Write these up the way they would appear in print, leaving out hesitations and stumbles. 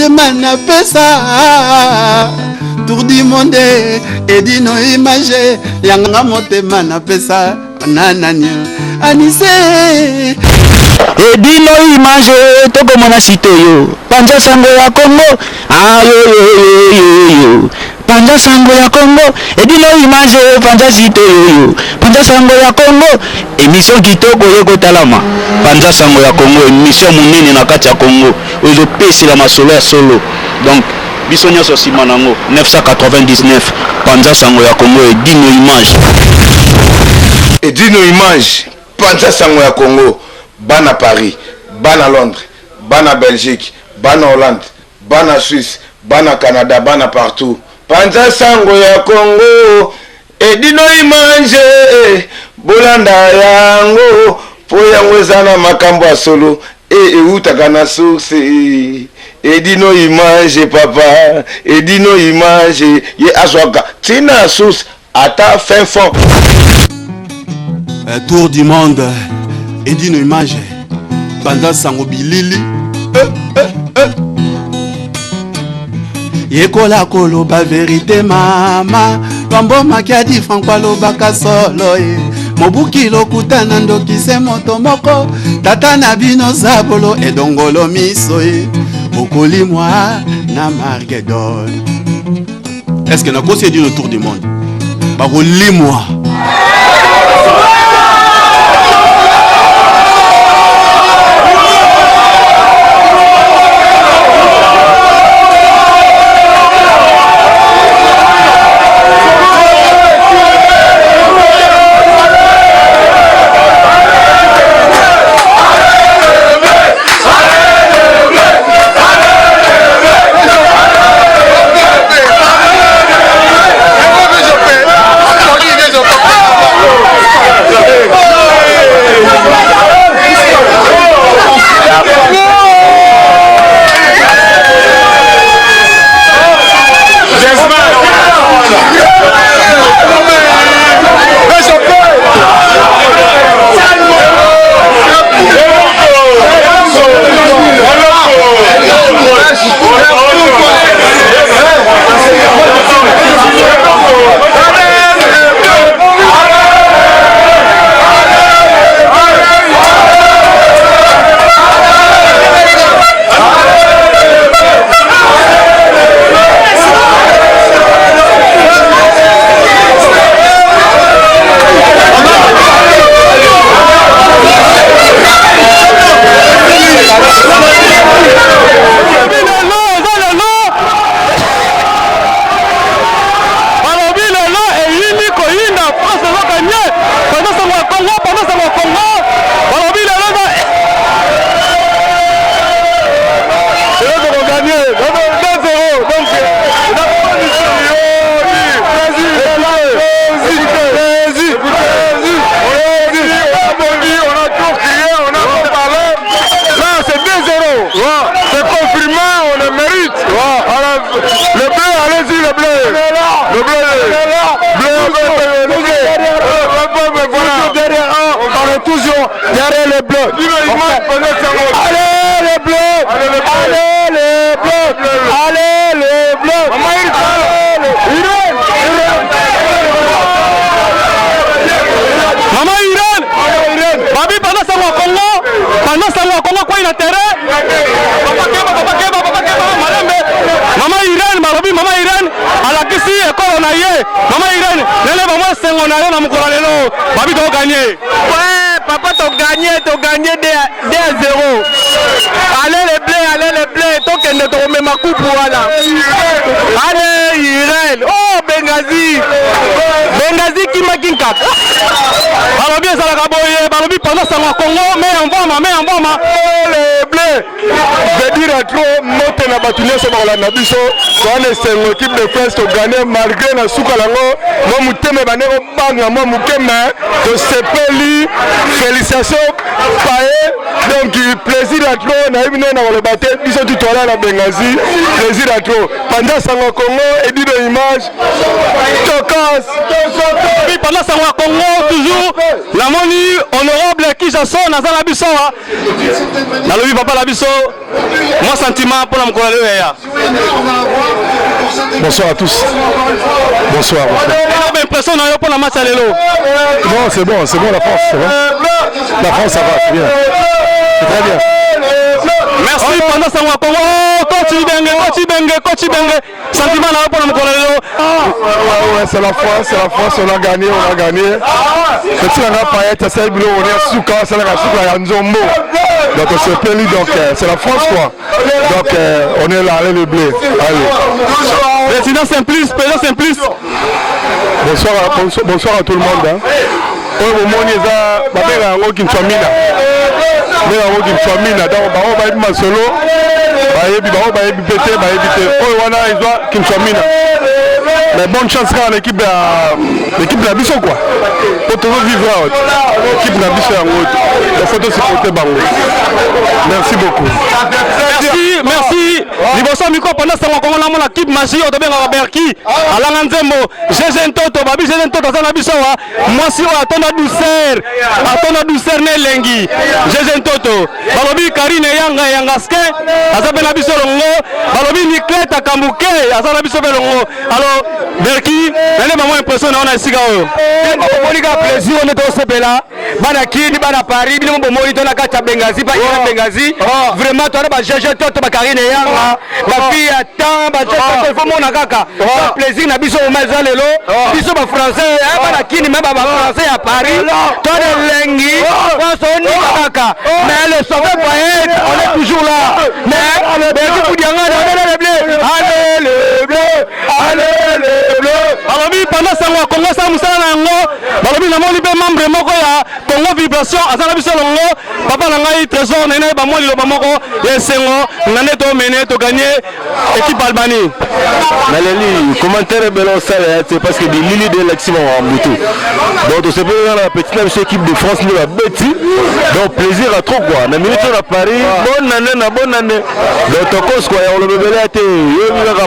motema na pesa tour du monde edino image yanga motema na pesa nanani anise edino image toko mona sitoyo panja sango ya Congo ayo panja sango ya Congo edino image panja sitoyo panja sango ya Congo émission kitoko yoko talama panja sango ya Congo émission munene na kati ya Congo ozo pesi la masolo ya solo donc biso nyonso sima nango 999 panja sango ya Congo edino image panja sango ya Congo bana Paris bana Londres bana Belgique bana Hollande bana Suisse bana Canada bana partout panja sango ya Congo edino image bolanda yango po yango ezana makambo ya solo eutaka na source edino image papa edino image ye azwaka tina source ata fin fond tour du monde edino image panja sango bilili yekola koloba vérité mama pamboma kia di franco alobaka solo mobuki lokutana ndokise moto moko tata na bino zabolo edongolo miso okolimwa na Margedon. Est-ce que na kosi edino tour du monde bakolimwa Derrière les bleus. Allez les bleus. Allez les bleus. Allez les bleus. Maman Irène. Babi pendant ça va Congo quoi il a terrain. Papa Keba Maman Irène, Maman Irène à la kisi école on a yé. Maman Irène, l'élève moi c'est on a rien à me coralelo. Babi doit gagner. Ouais, papa t'as gagné 2-0. Allez les bleus, toi qui ne te remets ma coupe voilà. Allez Irène, oh Bengazi qui m'a kinka. Balobi ça la gaboye, Balobi pendant ça va Congo, mais en bombe. Les bleus. Je dire trop moto na batunia so ba na biso, on est une équipe de France qui gagne malgré na suka lango, mo muteme banero banga mo mukeme de sepeli. Félicitations Paé, donc plaisir à trop na ibino na le baté biso du tola na Bengazi, plaisir à trop. Pendant ça au Congo et dit de image Tokos. Oui, pendant ça au Congo toujours la moni honorable qui j'asson na la biso. Na lobi papa la biso. Moi sentiment pour la Bonsoir à tous. Bonsoir. Impression pour la match à l'élo. Non, c'est bon, la France, c'est bon. La France, ça va, c'est bien. C'est très bien. Merci pendant ce mois. Coach Benge. Sentiment là pour le Mokolelo. Ouais, c'est la France, on a gagné. C'est si on a pas été, c'est on est souka, c'est la souka ya Nzombo. Donc c'est peli, donc c'est la France quoi. Donc on est là, allez le blé. Allez. Président Simplice. Bonsoir à tout le monde. Hein. Au moment où il y a un Kinshomina. Donc on solo. Mais bonne chance à l'équipe de la Bissau quoi. Pour toujours vivre l'équipe de la Bissau en route. Il faut aussi porter Bango. Merci beaucoup. Merci. Liboso miko pendant ce moment on a l'équipe Machi au Dobenga Berki. Alanga Nzembo, Jeje Ntoto, Babi Jeje Ntoto za na biso wa. Mwasi wa atona douceur ne lengi. Jeje Ntoto. Balobi Karine Yanga ske. Azabe na biso longo. Balobi Nikleta Kambuke, azana biso longo. Alors Berki, nane maman impression na ona sika oyo. Monika plaisir on est au Sebela. Bana Kini, bana Paris, bino bomoli tona kata Bengazi, ba Bengazi. Vraiment toi ba Jeje Ntoto ba Karine Yanga. Ba fille attend, ba Jeje Ntoto il faut mona kaka. Plaisir na biso maza lelo. Biso ba français, bana Kini même ba français à Paris. Toi de lengi, on ni kaka. Mais le sauvé poète, on est toujours là. Mais le Berki Koudianga, allez le bleu. Balobi pendant ce mois Congo ça musala na ngo. Balobi na moni be membre moko ya Congo Vibration azana biso longo. Papa na ngai trésor nene ba moli lo ba moko yesengo ngane to mene to gagner équipe Albanie. Naleli commentaire belon sale c'est parce que des milliers d'élections en Mbutu. Donc c'est pour la petite équipe de France nous a bêti. Donc plaisir à trop quoi. Na minute à Paris, bonne année. Donc tokos quoi on le bébé a été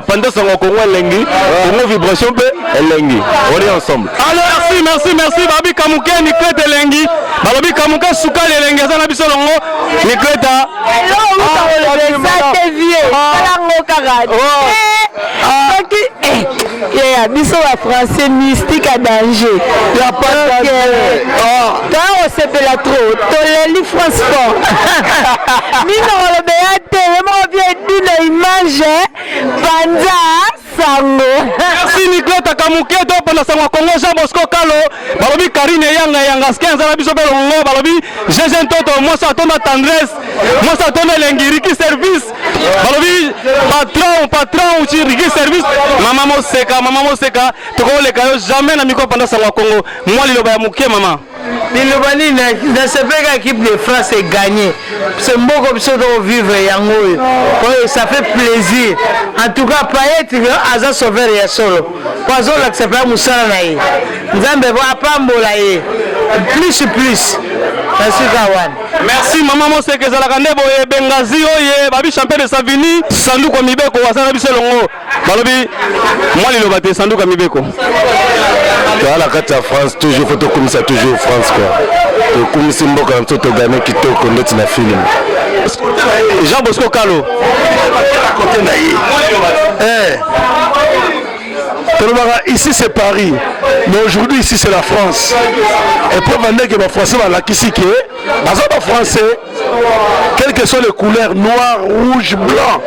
pendant ce Congo lengi, Congo Vibration be lengi. On est ensemble. Alors merci Babi Kamuke Nikleta lengi. Balobi Kamuke suka lengi azana biso longo Nikleta. Biso wa français mystique à danger. Il n'y a pas de danger. Quand on s'appelle trop, Toleli France Sport. Mino le béate, on vient d'une image, Panza, Sango. Merci Nikleta Kamuke, toi pendant ce mois Congo Jean Bosco Kalo, Balobi Karine Yanga Sken, Zana Biso Belongo, Balobi Jeje Ntoto, moi ça tourne à tendresse, moi ça tourne à l'engiriki service, Balobi patron ou Riki service, Maman Moseka, Toko le Kayo, jamais n'a mis quoi pendant ce mois Congo, moi il va mouquer maman. Nilobani na sepeka équipe de France est gagnée. C'est un beau comme ça de vivre yango. Ça fait plaisir. En tout cas Payet aza sauver ya solo. Kwazo la sepeka musala na ye. Nzambe va pambola ye. Plus. Merci Kawan. Merci maman Moseka zalaka ndebo ye Bengazi oye babi champion de Savini sandu kwa mibeko wasana biso longo. Balobi moi liloba te sandu kwa mibeko. Dans la carte de France, toujours photo comme ça, toujours France quoi. Comme si mboka na mtoto gagné kitoko ndeti na film. Jean Bosco Kalo. Ici c'est Paris, mais aujourd'hui ici c'est la France. Et pour vendre que les Français vont la kisser, les Français, quelles que soient les couleurs noir, rouge, blanc,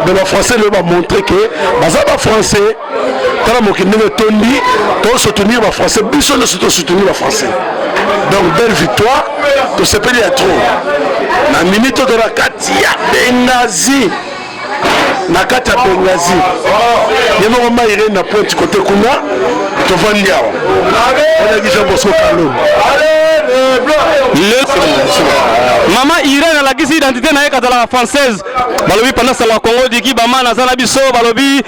mais les Français leur vont montrer que les Français, quand on soutenir les Français, ils sont soutenir les Français. Donc belle victoire, tout ce pays est trop. La minute de la Katia Bengazi. Nakata Bengazi. Yemo ma Irene na pointe côté kuna to vandia. On a dit Jean Bosco Kalo. Maman Irene la gisi identité na yeka la française. Balobi pendant ça la Congo diki bama na zala biso balobi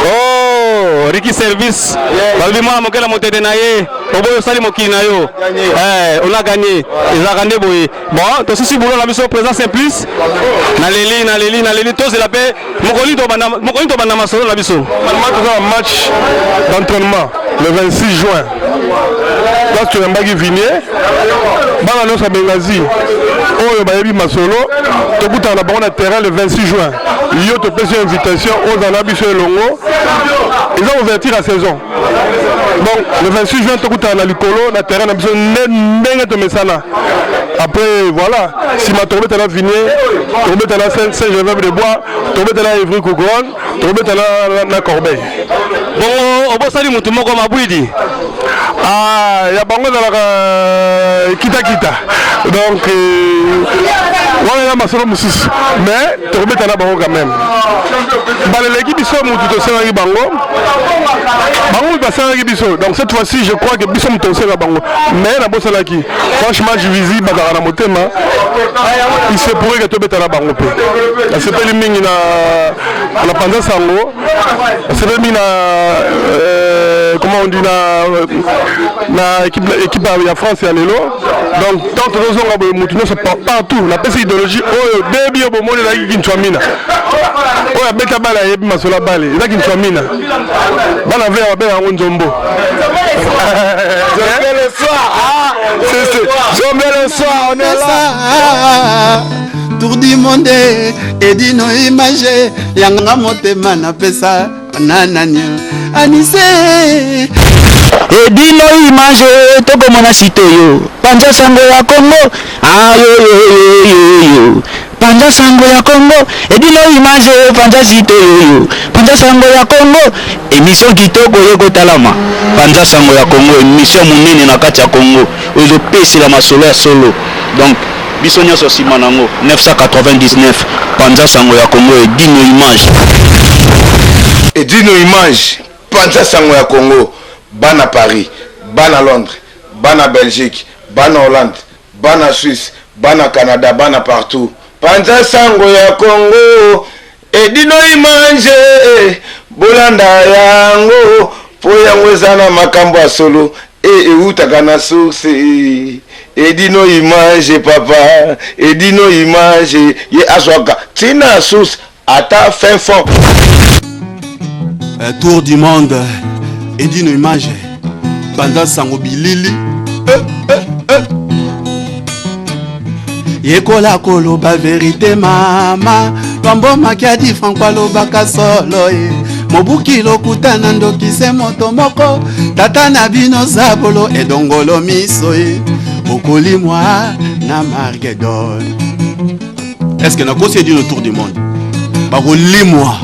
oh Riki service. Balobi moi mokela motete na ye. Oboyo sali mokili na yo. On a gagné. Ils ont gagné boy. Bon, to sisi boulot la biso présent simplice. Na leli to c'est la paix. Mokoli to bana masolo la biso. Un match d'entraînement le 26 juin. Là tu es Mbagi Vigné. Bana no sa Bengazi. Oh bayebi masolo. To buta na bon terrain le 26 juin. yo te pèse une invitation aux Anabiso et Longo. Ils ont ouverture la saison. Donc le 26 juin, tu as la Lucolo, la terrain Nabiso, n'est mesana. Après, voilà, si ma tombée est là, Vigné, tombée est là, Saint-Gervais de Bois, tombée est là, Évry Couronne, tombée est là, Corbeil. Bon, au bout de ça, tu m'as dit. Ah, il y a pas mal de kita. Donc, on est là, mais tu remets là quand même. L'équipe ici, tu te sers à Bango. Bango, tu te sers à Bisso. Donc, cette fois-ci, je crois que Bisso te sert à Bango. Mais la bosse là qui, franchement, je visite Bagara Motema. Il se pourrait que tu mettes là Bango. C'est pas éliminé la Panza Sango. C'est pas éliminé comment on dit la équipe de la France et à l'élo. Donc, tant que nous avons c'est partout. La petite idéologie, oh, début au moment de la Guinchouamina. Oh, la bête à balle, il y a la balle. La Guinchouamina. Balle à verre, balle à Onzombo. Le soir, le soir, on est là. Tour du monde, Edino image, Yanga Motema na pesa, nananya, Anise. Edino image, toko mona sitoyo, Panja sango ya Congo, yo. Panja sango ya Congo, Edino image, Panja sitoyo, Panja sango ya Congo, émission kitoko yeko talama. Panja sango ya Congo, émission munene na kati ya Congo, ozo pesi la masolo ya solo. Donc, biso nyonso sima nango 999 Panza sango ya Congo Edino image. Edino image, Panza sango ya Congo, bana Paris, bana Londres, bana Belgique, bana Hollande, bana Suisse, bana Canada, bana partout. Panza sango ya Congo, Edino image, bolanda yango, po yango ezana makambo ya solo, eutaka na source. Edino image papa, Edino image, ye azwaka, tina source, ata fin fond. Tour du monde, Edino image, Panza sango bilili. Yekola koloba vérité mama, Bambo makiadi Francois lobaka solo ye. Mobuki lokutana ndokise moto moko, tata na bino zabolo edongolo miso ye. Okoli moi na Margedon. Est-ce que na kosi dit le tour du monde? Bakoli moi.